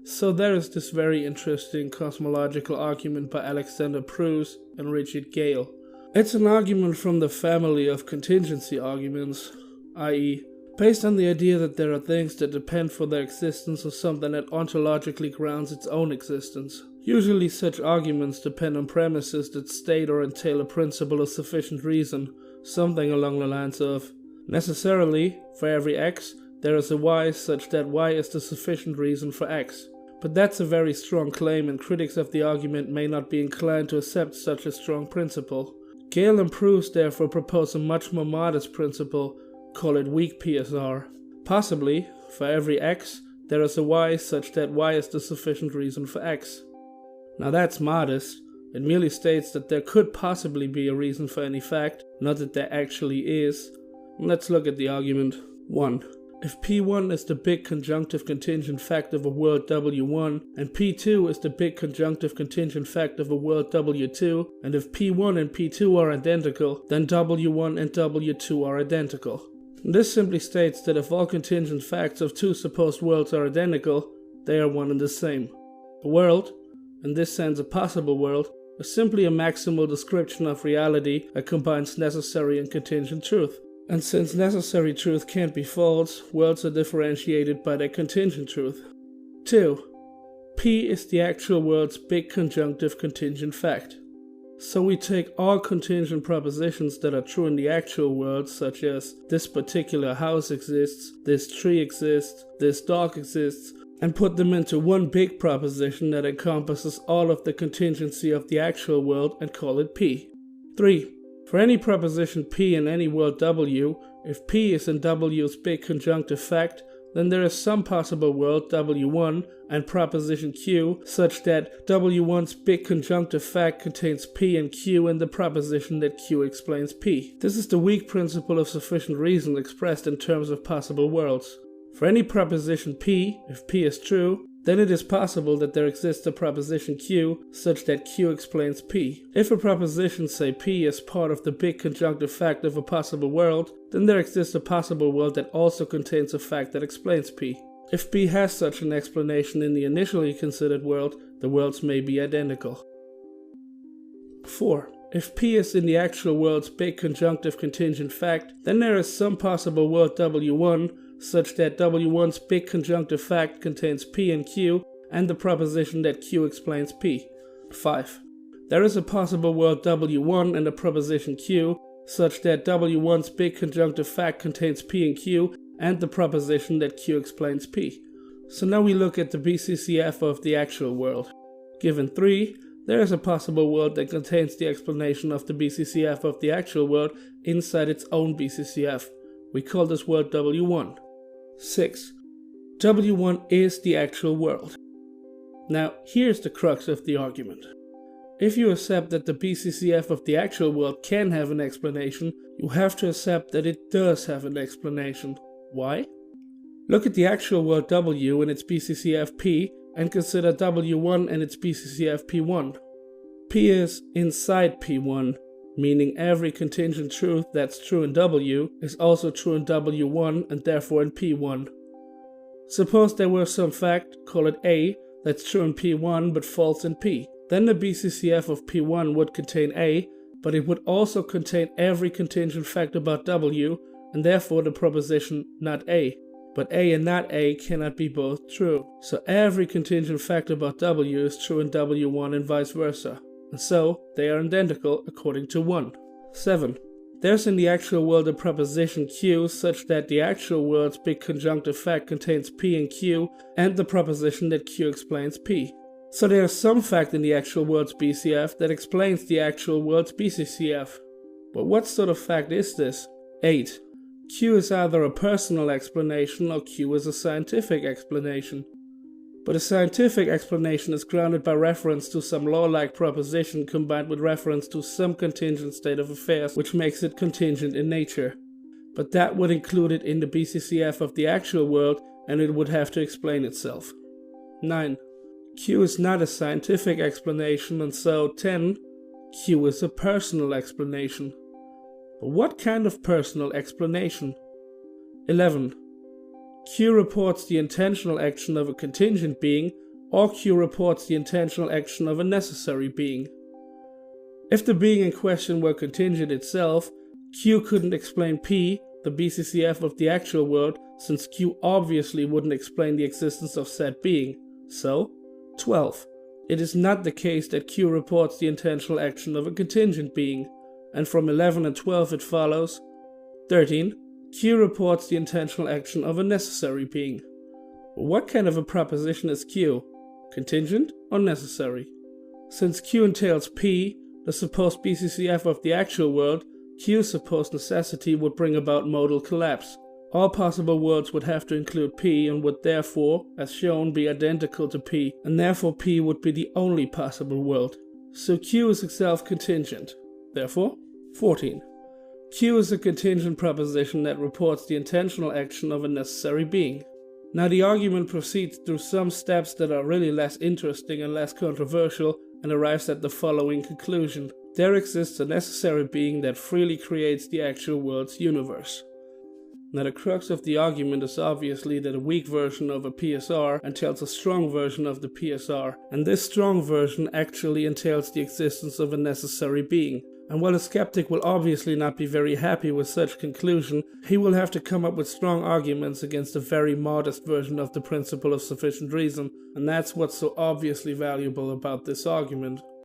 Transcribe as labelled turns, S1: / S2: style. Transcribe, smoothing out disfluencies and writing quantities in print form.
S1: So there is this very interesting cosmological argument by Alexander Pruss and Richard Gale. It's an argument from the family of contingency arguments, i.e., based on the idea that there are things that depend for their existence on something that ontologically grounds its own existence. Usually such arguments depend on premises that state or entail a principle of sufficient reason, something along the lines of, necessarily, for every x, there is a y such that y is the sufficient reason for x. But that's a very strong claim, and critics of the argument may not be inclined to accept such a strong principle. Gale and Pruss therefore propose a much more modest principle, call it weak PSR. Possibly, for every x, there is a y such that y is the sufficient reason for x. Now that's modest. It merely states that there could possibly be a reason for any fact, not that there actually is. Let's look at the argument. 1. If P1 is the big conjunctive contingent fact of a world W1, and P2 is the big conjunctive contingent fact of a world W2, and if P1 and P2 are identical, then W1 and W2 are identical. This simply states that if all contingent facts of two supposed worlds are identical, they are one and the same. A world, in this sense a possible world, is simply a maximal description of reality that combines necessary and contingent truth. And since necessary truth can't be false, worlds are differentiated by their contingent truth. 2. P is the actual world's big conjunctive contingent fact. So we take all contingent propositions that are true in the actual world, such as this particular house exists, this tree exists, this dog exists, and put them into one big proposition that encompasses all of the contingency of the actual world and call it P. 3. For any proposition P in any world W, if P is in W's big conjunctive fact, then there is some possible world W1 and proposition Q such that W1's big conjunctive fact contains P and Q in the proposition that Q explains P. This is the weak principle of sufficient reason expressed in terms of possible worlds. For any proposition P, if P is true, then it is possible that there exists a proposition Q such that Q explains P. If a proposition, say P, is part of the big conjunctive fact of a possible world, then there exists a possible world that also contains a fact that explains P. If P has such an explanation in the initially considered world, the worlds may be identical. 4. If P is in the actual world's big conjunctive contingent fact, then there is some possible world W1 such that W1's big conjunctive fact contains P and Q and the proposition that Q explains P. 5. There is a possible world W1 and a proposition Q such that W1's big conjunctive fact contains P and Q and the proposition that Q explains P. So now we look at the BCCF of the actual world. Given 3, there is a possible world that contains the explanation of the BCCF of the actual world inside its own BCCF. We call this world W1. 6. W1 is the actual world. Now, here's the crux of the argument. If you accept that the BCCF of the actual world can have an explanation, you have to accept that it does have an explanation. Why? Look at the actual world W and its BCCF P and consider W1 and its BCCF P1. P is inside P1, meaning every contingent truth that's true in W is also true in W1 and therefore in P1. Suppose there were some fact, call it A, that's true in P1 but false in P. Then the BCCF of P1 would contain A, but it would also contain every contingent fact about W, and therefore the proposition not A. But A and not A cannot be both true. So every contingent fact about W is true in W1 and vice versa. And so, they are identical according to 1. 7. There's in the actual world a proposition Q such that the actual world's big conjunctive fact contains P and Q and the proposition that Q explains P. So there is some fact in the actual world's BCF that explains the actual world's BCCF. But what sort of fact is this? 8. Q is either a personal explanation or Q is a scientific explanation. But a scientific explanation is grounded by reference to some law-like proposition combined with reference to some contingent state of affairs, which makes it contingent in nature. But that would include it in the BCCF of the actual world, and it would have to explain itself. 9. Q is not a scientific explanation, and so 10. Q is a personal explanation. But what kind of personal explanation? 11. Q reports the intentional action of a contingent being, or Q reports the intentional action of a necessary being. If the being in question were contingent itself, Q couldn't explain P, the BCCF of the actual world, since Q obviously wouldn't explain the existence of said being. So, 12. It is not the case that Q reports the intentional action of a contingent being, and from 11 and 12 it follows. 13. Q reports the intentional action of a necessary being. What kind of a proposition is Q? Contingent or necessary? Since Q entails P, the supposed BCCF of the actual world, Q's supposed necessity would bring about modal collapse. All possible worlds would have to include P and would therefore, as shown, be identical to P, and therefore P would be the only possible world. So Q is itself contingent. Therefore, 14. Q is a contingent proposition that reports the intentional action of a necessary being. Now the argument proceeds through some steps that are really less interesting and less controversial, and arrives at the following conclusion. There exists a necessary being that freely creates the actual world's universe. Now the crux of the argument is obviously that a weak version of a PSR entails a strong version of the PSR, and this strong version actually entails the existence of a necessary being. And while a skeptic will obviously not be very happy with such conclusion, he will have to come up with strong arguments against a very modest version of the principle of sufficient reason, and that's what's so obviously valuable about this argument.